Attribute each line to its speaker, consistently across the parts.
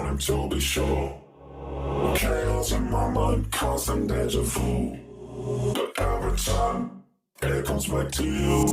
Speaker 1: wanting to be sure. Chaos in my mind, constant deja vu. But every time, it comes back to you.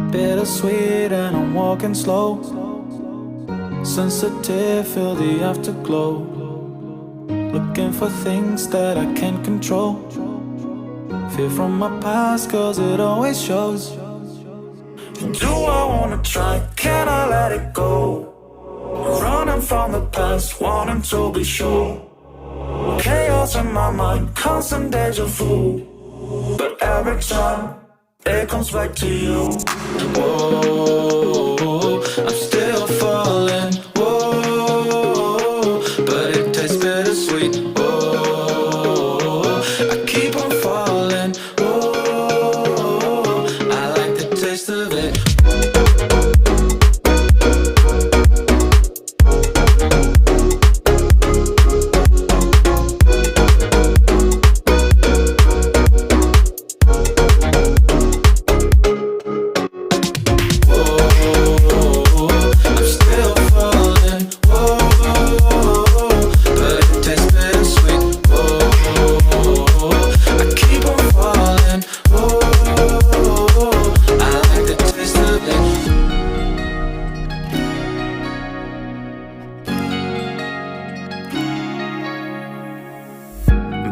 Speaker 2: Bittersweet and I'm walking slow. Sensitive, feel the afterglow. Looking for things that I can't control. Fear from my past cause it always shows. Do I wanna try, can I let it go? Running from the past, wanting to be sure. Chaos in my mind, constant deja vu. But every time, it comes back to you. Whoa, I'm still falling. Whoa, but it tastes bittersweet. Whoa, I keep on falling. Whoa, I like the taste of it.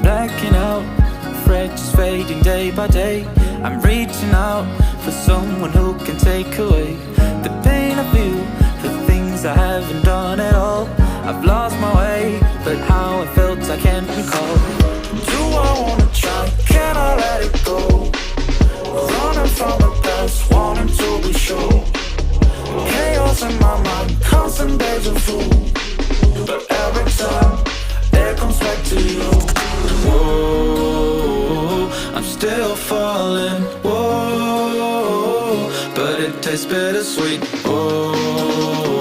Speaker 2: Blacking out, afraid just fading day by day. I'm reaching out for someone who can take away the pain I feel, the things I haven't done at all. I've lost my way, but how I felt I can't recall. Do I wanna try, can I let it go? Running from the past, wanting to be sure. Chaos in my mind, constant deja vu. But every time, it comes back to you. Whoa, still falling. Whoa, but it tastes bittersweet. Whoa.